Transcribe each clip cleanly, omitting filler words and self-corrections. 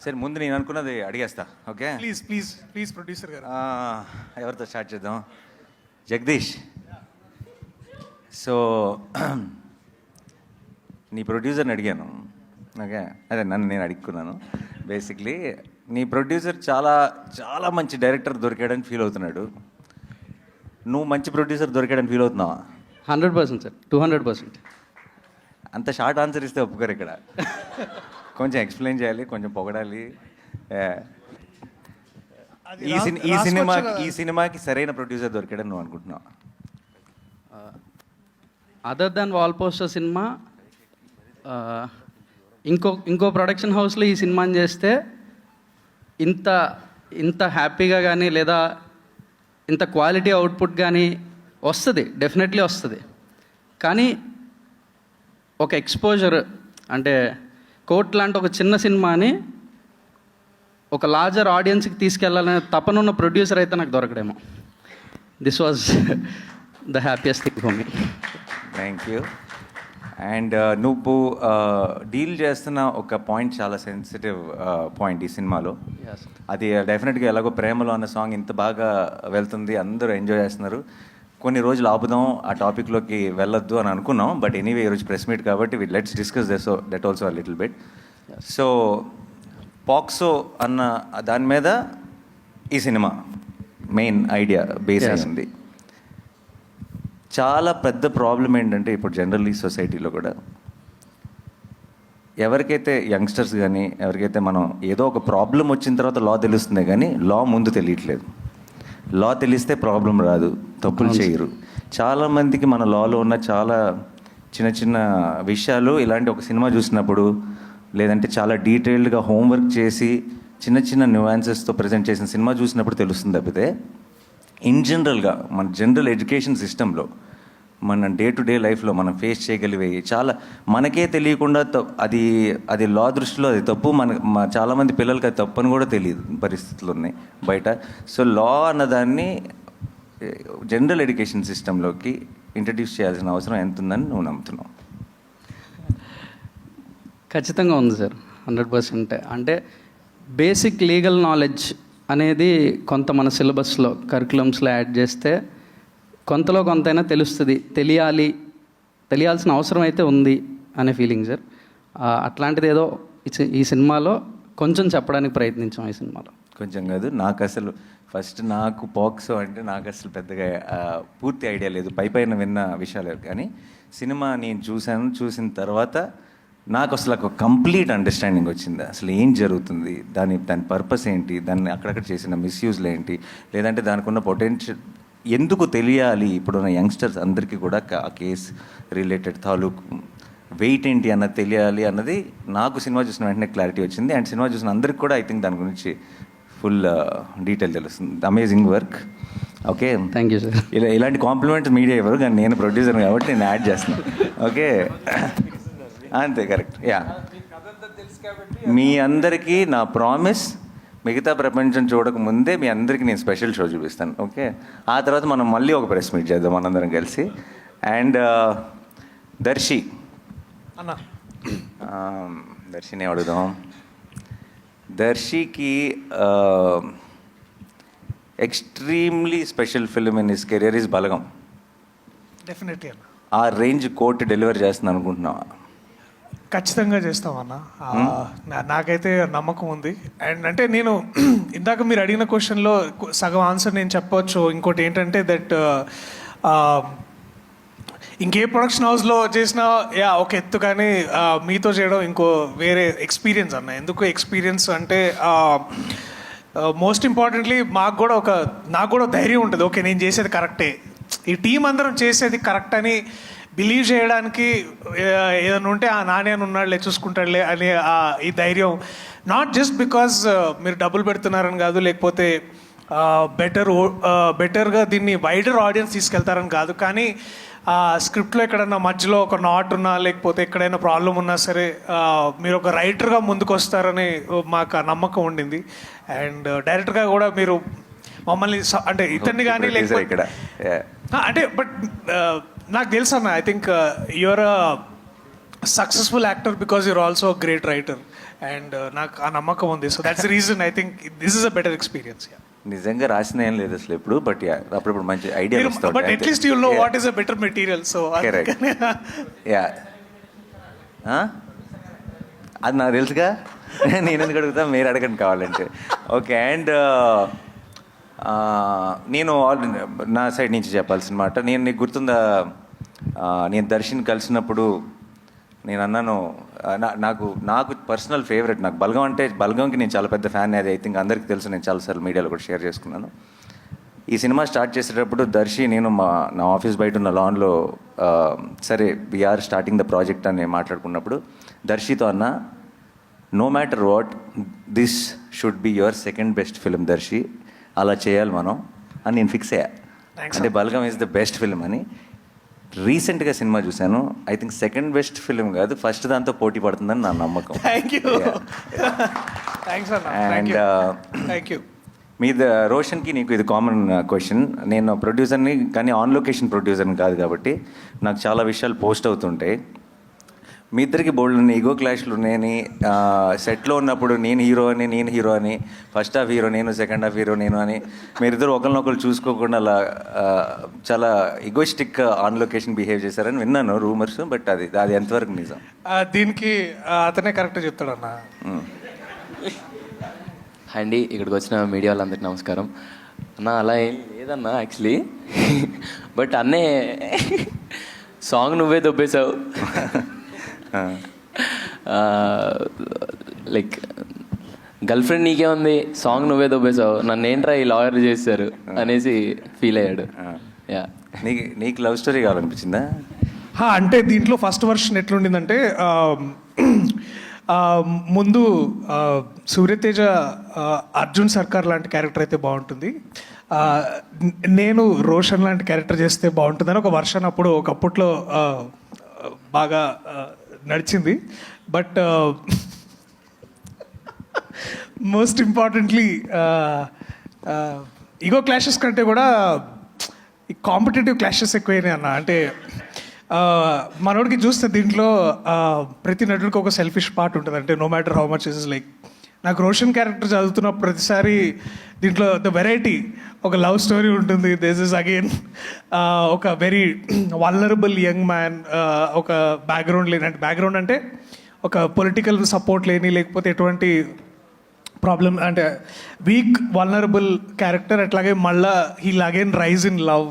సరే ముందు నేను అనుకున్నది అడిగేస్తా. Okay, please please please producer గారు. ఎవరితో స్టార్ట్ చేద్దాం? జగదీష్. సో నీ ప్రొడ్యూసర్ని అడిగాను. ఓకే, అదే నన్ను నేను అడుక్కున్నాను. బేసిక్లీ నీ ప్రొడ్యూసర్ చాలా చాలా మంచి డైరెక్టర్ దొరికాడని ఫీల్ అవుతున్నాడు. నువ్వు మంచి ప్రొడ్యూసర్ దొరికాడని ఫీల్ అవుతున్నావా? 100% సార్, 200%. అంత షార్ట్ ఆన్సర్ ఇస్తే ఒప్పుకోరు ఇక్కడ. కొంచెం ఎక్స్ప్లెయిన్ చేయాలి, కొంచెం పొగడాలి. ఈ సినిమాకి సరైన ప్రొడ్యూసర్ దొరికాడని నువ్వు అనుకుంటున్నావు? Other than wall poster cinema, ఇంకో ప్రొడక్షన్ హౌస్లో ఈ సినిమాని చేస్తే ఇంత హ్యాపీగా కానీ లేదా ఇంత క్వాలిటీ అవుట్పుట్ కానీ వస్తుంది, డెఫినెట్లీ వస్తుంది. కానీ ఒక ఎక్స్పోజర్ అంటే కోర్ట్ లాంటి ఒక చిన్న సినిమాని ఒక లార్జర్ ఆడియన్స్కి తీసుకెళ్లాలనే తపనున్న ప్రొడ్యూసర్ అయితే నాకు దొరకడేమో. This was the happiest thing for me. Thank you. And నువ్వు డీల్ చేస్తున్న ఒక పాయింట్ చాలా సెన్సిటివ్ పాయింట్ ఈ సినిమాలో. అది డెఫినెట్గా ఎలాగో ప్రేమలో అన్న సాంగ్ ఇంత బాగా వెళ్తుంది, అందరూ ఎంజాయ్ చేస్తున్నారు. కొన్ని రోజులు ఆపుదాం, ఆ టాపిక్లోకి వెళ్ళొద్దు అని అనుకున్నాం. బట్ ఎనీవే ఈరోజు ప్రెస్ మీట్ కాబట్టి let's discuss that also a little bit. So POCSO అన్న దాని మీద ఈ సినిమా మెయిన్ ఐడియా బేస్ అయింది. చాలా పెద్ద ప్రాబ్లం ఏంటంటే ఇప్పుడు జనరల్లీ సొసైటీలో కూడా ఎవరికైతే యంగ్స్టర్స్ కానీ ఎవరికైతే మనం ఏదో ఒక ప్రాబ్లం వచ్చిన తర్వాత లా తెలుస్తుంది కానీ లా ముందు తెలియట్లేదు. లా తెలిస్తే ప్రాబ్లం రాదు, తప్పులు చేయరు. చాలామందికి మన లాలో ఉన్న చాలా చిన్న చిన్న విషయాలు ఇలాంటి ఒక సినిమా చూసినప్పుడు లేదంటే చాలా డీటెయిల్డ్గా హోంవర్క్ చేసి చిన్న చిన్న న్యూయాన్సెస్తో ప్రజెంట్ చేసిన సినిమా చూసినప్పుడు తెలుస్తుంది. తప్పితే ఇన్ జనరల్గా మన జనరల్ ఎడ్యుకేషన్ సిస్టంలో మన డే టు డే లైఫ్లో మనం ఫేస్ చేయగలిగేవి చాలా మనకే తెలియకుండా అది లా దృష్టిలో అది తప్పు. చాలామంది పిల్లలకి అది తప్పు అని కూడా తెలియదు పరిస్థితులు ఉన్నాయి బయట. సో లా అన్నదాన్ని జనరల్ ఎడ్యుకేషన్ సిస్టంలోకి ఇంట్రడ్యూస్ చేయాల్సిన అవసరం ఎంత ఉందని నువ్వు నమ్ముతున్నావు? ఖచ్చితంగా ఉంది సార్, 100%. అంటే బేసిక్ లీగల్ నాలెడ్జ్ అనేది కొంత మన సిలబస్లో కరికులమ్స్లో యాడ్ చేస్తే కొంతలో కొంతైనా తెలుస్తుంది. తెలియాల్సిన అవసరం అయితే ఉంది అనే ఫీలింగ్ సార్. అట్లాంటిది ఏదో ఈ సినిమాలో కొంచెం చెప్పడానికి ప్రయత్నించాం. ఈ సినిమాలో కొంచెం కాదు, నాకు పాక్సో అంటే నాకు అసలు పెద్దగా పూర్తి ఐడియా లేదు, పైన విన్న విషయాలు. కానీ సినిమా నేను చూసిన తర్వాత నాకు అసలు ఒక కంప్లీట్ అండర్స్టాండింగ్ వచ్చింది. అసలు ఏం జరుగుతుంది, దాని పర్పస్ ఏంటి, దాన్ని అక్కడక్కడ చేసిన మిస్యూజ్లు ఏంటి, లేదంటే దానికి ఉన్న పొటెన్షియల్ ఎందుకు తెలియాలి ఇప్పుడున్న యంగ్స్టర్స్ అందరికీ కూడా ఆ కేసు రిలేటెడ్ తాలూకు వెయిట్ ఏంటి అన్నది తెలియాలి అన్నది నాకు సినిమా చూసిన వెంటనే క్లారిటీ వచ్చింది. అండ్ సినిమా చూసిన అందరికి కూడా ఐ థింక్ దాని గురించి ఫుల్ డీటెయిల్ తెలుస్తుంది. Amazing work. Okay, thank you sir. ఇలాంటి కాంప్లిమెంట్స్ మీడియా ఇవ్వరు, కానీ నేను ప్రొడ్యూసర్ కాబట్టి నేను యాడ్ చేస్తున్నాను. ఓకే, అంతే, కరెక్ట్. యా, మీ అందరికీ నా ప్రామిస్, మిగతా ప్రపంచం చూడక ముందే మీ అందరికీ నేను స్పెషల్ షో చూపిస్తాను. ఓకే, ఆ తర్వాత మనం మళ్ళీ ఒక ప్రెస్ మీట్ చేద్దాం మనందరం కలిసి. అండ్ దర్శిని అడుగుదాం. దర్శికి extremely special film in his career is Balagam. Definitely అన్న. ఆ రేంజ్ కోర్టు డెలివర్ చేస్తుంది అనుకుంటున్నావా? ఖచ్చితంగా చేస్తామన్న, నాకైతే నమ్మకం ఉంది. అండ్ అంటే నేను ఇందాక మీరు అడిగిన క్వశ్చన్లో సగం ఆన్సర్ నేను చెప్పవచ్చు. ఇంకోటి ఏంటంటే దట్ ఇంకే ప్రొడక్షన్ హౌస్లో చేసినా ఒక ఎత్తు, కానీ మీతో చేయడం ఇంకో వేరే ఎక్స్పీరియన్స్ అన్న. ఎందుకు ఎక్స్పీరియన్స్ అంటే మోస్ట్ ఇంపార్టెంట్లీ నాకు కూడా ధైర్యం ఉంటుంది. ఓకే, నేను చేసేది కరెక్టే, ఈ టీం అందరం చేసేది కరెక్ట్ అని బిలీవ్ చేయడానికి ఏదైనా ఉంటే ఆ నాని అని ఉన్నాడులే, చూసుకుంటాడులే అనే ఈ ధైర్యం. నాట్ జస్ట్ బికాజ్ మీరు డబ్బులు పెడుతున్నారని కాదు, లేకపోతే బెటర్గా దీన్ని వైడర్ ఆడియన్స్ తీసుకెళ్తారని కాదు, కానీ స్క్రిప్ట్లో ఎక్కడైనా మధ్యలో ఒక నాట్ ఉన్నా లేకపోతే ఎక్కడైనా ప్రాబ్లం ఉన్నా సరే మీరు ఒక రైటర్గా ముందుకు వస్తారని మాకు నమ్మకం ఉండింది. అండ్ డైరెక్టర్గా కూడా మీరు మమ్మల్ని అంటే ఇతన్ని కానీ లేకపోతే ఇక్కడ అంటే బట్ నాకు తెలుసు అన్న, I think your a successful actor because you're also great writer. And నాకు ఆ నమ్మకం ఉంది. So that's reason I think this is a better experience. నిజంగా రాసిన ఏం లేదు అసలు ఎప్పుడు, బట్ అప్పుడప్పుడు మంచి idea but at least you know what is a better material. So yeah అది నాకు తెలుసుగా. నేను ఎందుకు అడుగుతా, మీరు అడగండి కావాలంటే. ఓకే, అండ్ నేను నా సైడ్ నుంచి చెప్పాల్సిన మాట, నేను నీకు గుర్తుందా, నేను దర్శన్ కలిసినప్పుడు నేను అన్నాను, నాకు పర్సనల్ ఫేవరెట్, నాకు బల్గం అంటే, బల్గంకి నేను చాలా పెద్ద ఫ్యాన్. అది ఐ థింక్ అందరికీ తెలుసు, నేను చాలాసార్లు మీడియాలో కూడా షేర్ చేసుకున్నాను. ఈ సినిమా స్టార్ట్ చేసేటప్పుడు దర్శి నేను నా ఆఫీస్ బయట ఉన్న లాన్లో సరే వీఆర్ స్టార్టింగ్ ద ప్రాజెక్ట్ అని మాట్లాడుకున్నప్పుడు దర్శితో అన్న, no matter what, this should be your second best film Darshi, అలా చేయాలి మనం అని నేను ఫిక్స్ అయ్యా. అంటే Balagam is the best film అని. రీసెంట్గా సినిమా చూశాను, I think second best film కాదు, ఫస్ట్ దాంతో పోటీ పడుతుందని నా నమ్మకం. Thank you. థ్యాంక్స్ అన్న. And thank you. మీద రోషన్కి నీకు ఇది కామన్ క్వశ్చన్. నేను ప్రొడ్యూసర్ని, కానీ ఆన్ లొకేషన్ ప్రొడ్యూసర్ని కాదు కాబట్టి నాకు చాలా విషయాలు పోస్ట్ అవుతుంటాయి. మీ ఇద్దరికి బోల్డ్ ఈగో క్లాష్లు ఉన్నాయని, సెట్లో ఉన్నప్పుడు నేను హీరో అని, ఫస్ట్ హాఫ్ హీరో నేను, సెకండ్ హాఫ్ హీరో నేను అని మీరిద్దరు ఒకరినొకరు చూసుకోకుండా అలా చాలా ఈగోయిస్టిక్ ఆన్ లొకేషన్ బిహేవ్ చేశారని విన్నాను రూమర్స్, బట్ అది ఎంతవరకు నిజం? దీనికి అతనే కరెక్ట్ చెప్తాడన్నా. అండి, ఇక్కడికి వచ్చిన మీడియా వాళ్ళందరికీ నమస్కారం. అన్న అలా ఏం లేదన్నా యాక్చువల్లీ, బట్ అన్నే సాంగ్ నువ్వే దొబ్బేశావు. లైక్ గర్ల్ ఫ్రెండ్ నీకే ఉంది, సాంగ్ నువ్వే దొబ్బేశావు, నన్ను ఏంట్రా ఈ లాయర్ చేశారు అనేసి ఫీల్ అయ్యాడు. యా, నీకు లవ్ స్టోరీ కావాలనిపించిందా? అంటే దీంట్లో ఫస్ట్ వర్షన్ ఎట్లుండిందంటే, ముందు సూర్యతేజ అర్జున్ సర్కార్ లాంటి క్యారెక్టర్ అయితే బాగుంటుంది, నేను రోషన్ లాంటి క్యారెక్టర్ చేస్తే బాగుంటుందని ఒక వర్షన్ అప్పుడు ఒకప్పట్లో బాగా నడిచింది. But most importantly ego clashes కంటే కూడా ఈ కాంపిటేటివ్ క్లాషెస్ ఎక్కువైనాయి అన్న. అంటే మనోడికి చూస్తే దీంట్లో ప్రతి నటుడికి ఒక సెల్ఫిష్ పార్ట్ ఉంటుంది. అంటే no matter how much is like, నాకు రోషన్ క్యారెక్టర్ చదువుతున్న ప్రతిసారి దీంట్లో ద వెరైటీ, ఒక లవ్ స్టోరీ ఉంటుంది, దిస్ ఇస్ అగైన్ ఒక వెరీ వల్నరబుల్ యంగ్ మ్యాన్, ఒక బ్యాక్గ్రౌండ్ లేని, అంటే బ్యాక్గ్రౌండ్ అంటే ఒక పొలిటికల్ సపోర్ట్ లేని, లేకపోతే ఎటువంటి ప్రాబ్లమ్, అంటే వీక్ వల్నరబుల్ క్యారెక్టర్. అట్లాగే మళ్ళా heal again rise in love.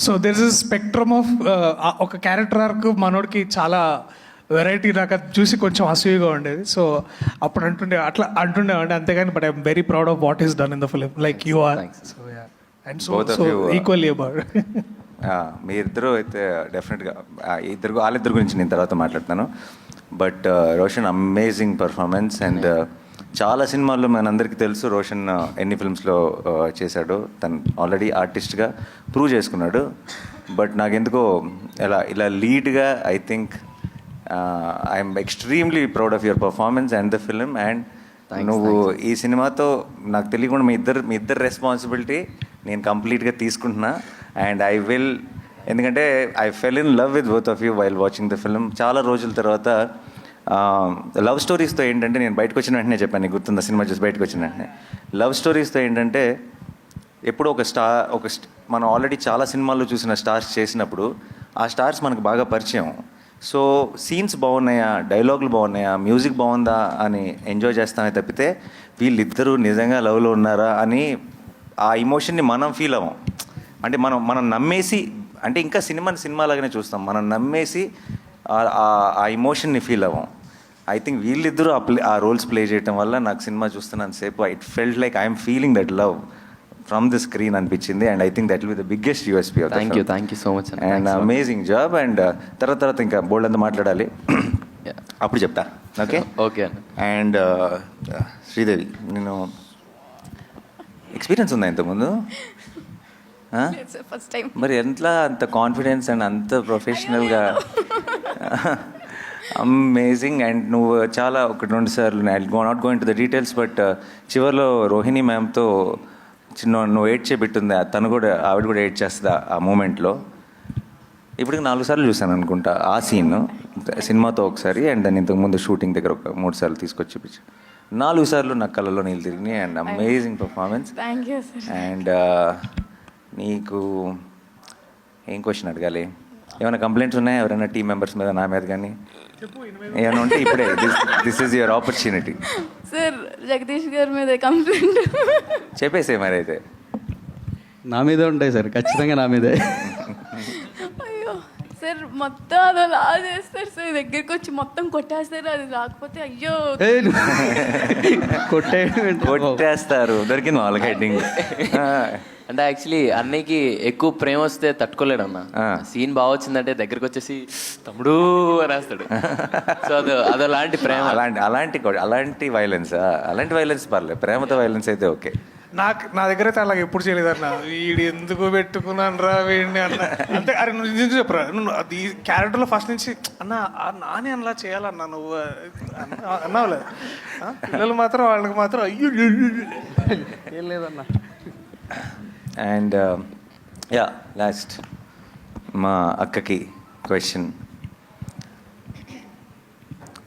So there is spectrum of ఒక క్యారెక్టర్ ఆర్క్ మనోడికి చాలా వెరైటీ. నాకు అది చూసి కొంచెం అసూయగా ఉండేది. సో అప్పుడు అట్లా అంటుండేవాడి, అంతేగాని but I'm very proud of what is done in the film, like you are. So ya, and so equally about. మీ ఇద్దరు అయితే డెఫినెట్గా వాళ్ళిద్దరు గురించి నేను తర్వాత మాట్లాడతాను. But Roshan amazing performance. And చాలా సినిమాల్లో మనందరికీ తెలుసు రోషన్ ఎన్ని ఫిల్మ్స్లో చేశాడు. తను ఆల్రెడీ ఆర్టిస్ట్గా ప్రూవ్ చేసుకున్నాడు. బట్ నాకెందుకో ఇలా లీడ్గా I think I'm extremely proud of your performance and the film. And నువ్వు ఈ సినిమాతో నాకు తెలియకుండా మీ ఇద్దరు రెస్పాన్సిబిలిటీ నేను కంప్లీట్గా తీసుకుంటున్నా. అండ్ ఐ విల్, ఎందుకంటే I fell in love with both of you while watching the film. చాలా రోజుల తర్వాత లవ్ స్టోరీస్తో ఏంటంటే, నేను బయటకు వచ్చిన వెంటనే చెప్పాను, నీకు గుర్తుందా సినిమా చూసి బయటకు వచ్చిన వెంటనే, లవ్ స్టోరీస్తో ఏంటంటే ఎప్పుడో మనం ఆల్రెడీ చాలా సినిమాల్లో చూసిన స్టార్స్ చేసినప్పుడు ఆ స్టార్స్ మనకు బాగా పరిచయం. సో సీన్స్ బాగున్నాయా, డైలాగులు బాగున్నాయా, మ్యూజిక్ బాగుందా అని ఎంజాయ్ చేస్తానే తప్పితే వీళ్ళిద్దరూ నిజంగా లవ్లో ఉన్నారా అని ఆ ఇమోషన్ని మనం ఫీల్ అవ్వం. అంటే మనం నమ్మేసి, అంటే ఇంకా సినిమాలాగానే చూస్తాం, మనం నమ్మేసి ఆ ఇమోషన్ని ఫీల్ అవ్వం. ఐ థింక్ వీళ్ళిద్దరూ ఆ రోల్స్ ప్లే చేయడం వల్ల నాకు సినిమా చూస్తున్నాను సేపు it felt like I'm feeling that love from the screen అనిపించింది. And I think that will be the biggest USP of the film. Thank you so much and amazing job. And తర్వాత ఇంకా బోల్డ్ అంతా మాట్లాడాలి, అప్పుడు చెప్తా. ఓకే ఓకే అన్న. And Sridevi, నేను ఎక్స్పీరియన్స్ ఉందా ఇంతకుముందు? First time. మరి ఎంతలా అంత కాన్ఫిడెన్స్ అండ్ అంత ప్రొఫెషనల్గా? అమేజింగ్. అండ్ నువ్వు చాలా 1-2 సార్లు, I not going to the details, but చివరిలో రోహిణి మ్యామ్తో నువ్వు ఏడ్ చేపెట్టుంది, ఆవిడ కూడా ఏడ్ చేస్తుంది ఆ మూమెంట్లో. ఇప్పటికి 4 సార్లు చూశాను అనుకుంటా ఆ సీన్. సినిమాతో ఒకసారి అండ్ దాని ఇంతకుముందు షూటింగ్ దగ్గర ఒక 3 సార్లు తీసుకొచ్చి చూపించాను. 4 సార్లు నా కళ్ళలో నీళ్ళు తిరిగినాయి and amazing performance. Thank you sir. And నీకు ఏం క్వశ్చన్ అడగాలి? ఏమైనా కంప్లైంట్స్ ఉన్నాయా ఎవరైనా టీం మెంబర్స్ మీద, నా మీద కానీ ఏమైనా ఉంటే ఇప్పుడే this is your opportunity. Sir Jagadish గారి మీద కంప్లైంట్ చెప్పేసే మరి అయితే. నా మీదే ఉంటాయి సార్, ఖచ్చితంగా నా మీదే. అయ్యో సార్ మొత్తం అదలా చేస్తారు సార్, దగ్గరికి వచ్చి మొత్తం కొట్టేస్తారు, అది రాకపోతే అయ్యో కొట్టేస్తారు. దొరికింది వాళ్ళకి హెడ్డింగ్. అంటే యాక్చువల్లీ అన్నయ్యకి ఎక్కువ ప్రేమ వస్తే తట్టుకోలేడు అన్న. సీన్ బాగా వచ్చిందంటే దగ్గరికి వచ్చేసి తమ్ముడు అనేస్తాడు. సో అదలాంటి ప్రేమ. అలాంటి వైలెన్స్ పర్లేదు, ప్రేమతో వైలెన్స్ అయితే ఓకే. నా దగ్గర అయితే అలాగ ఎప్పుడు చేయలేదన్న. వీడు ఎందుకు పెట్టుకున్నాను రా వీడిని అన్న. అంటే అరే నువ్వు నిజం చెప్పరా, నువ్వు అది క్యారెక్టర్లో ఫస్ట్ నుంచి అన్న నాని అలా చేయాలన్నా నువ్వు అన్నావులేదు. పిల్లలు మాత్రం వాళ్ళకి మాత్రం అయ్యో ఏం లేదన్నా. అండ్ యా లాస్ట్ మా అక్కకి క్వశ్చన్.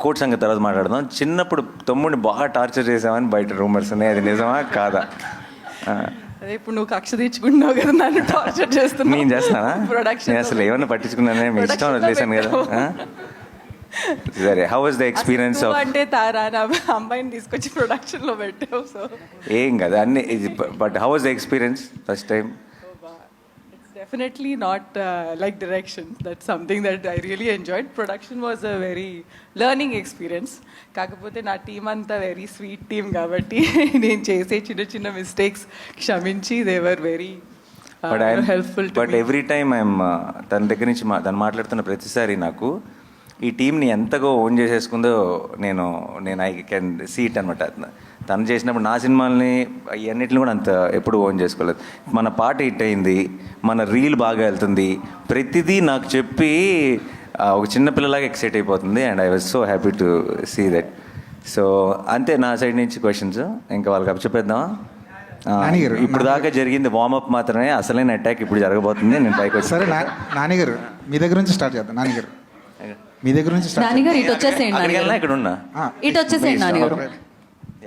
కోర్ట్ సంగతి తర్వాత మాట్లాడదాం. చిన్నప్పుడు తమ్ముడిని బాగా టార్చర్ చేసామని బయట రూమర్స్ ఉన్నాయి, అది నిజమా కాదా? అదే ఇప్పుడు నువ్వు కక్ష తీర్చుకుంటున్నావు కదా, నన్ను టార్చర్ చేస్తున్నావు. నేను చేస్తానా? ప్రొడక్షన్ నేను అసలు ఏమన్నా పట్టించుకున్నానే, మీ ఇష్టం వదిలేసాను కదా. సరే, how was the experience of? అంటే తారా నా అమ్మాయిని తీసుకొచ్చి ప్రొడక్షన్ లో పెట్టావు. సో ఏం కదా అన్ని, but how was the experience first time? definitely not like direction. That's something that I really enjoyed. Production was a very learning experience. కాకపోతే నా టీమ్ అంతా వెరీ స్వీట్ టీమ్ కాబట్టి నేను చేసే చిన్న చిన్న మిస్టేక్స్ క్షమించి they were very helpful. But every time I'm తన దగ్గర నుంచి తను మాట్లాడుతున్న ప్రతిసారి నాకు ఈ టీంని ఎంతగా ఓన్ చేసేసుకుందో నేను ఐ కెన్ సీ ఇట్ అనమాట. తను చేసినప్పుడు నా సినిమాల్ని అన్నిటిని కూడా అంత ఎప్పుడు ఓన్ చేసుకోలేదు. మన పాట హిట్ అయింది, మన రీల్ బాగా వెళ్తుంది, ప్రతిదీ నాకు చెప్పి ఒక చిన్న పిల్లలాగా ఎక్సైట్ అయిపోతుంది. And I was so happy to see that. So అంతే నా సైడ్ నుంచి క్వశ్చన్స్. ఇంకా వాళ్ళకి అప్పచెప్పేద్దామా? ఇప్పుడు దాకా జరిగింది వార్మప్ మాత్రమే, అసలైన అటాక్ ఇప్పుడు జరగబోతుంది. నేను పైకి వచ్చి సరే నానిగారు మీ దగ్గర నుంచి స్టార్ట్ చేద్దాం. నానిగారు మీ దగ్గర నుంచి స్టార్ట్. నానిగారు ఇటు వచ్చేసేయండి. ఇక్కడ ఉన్నా ఇటు వచ్చేసేయండి నానిగారు.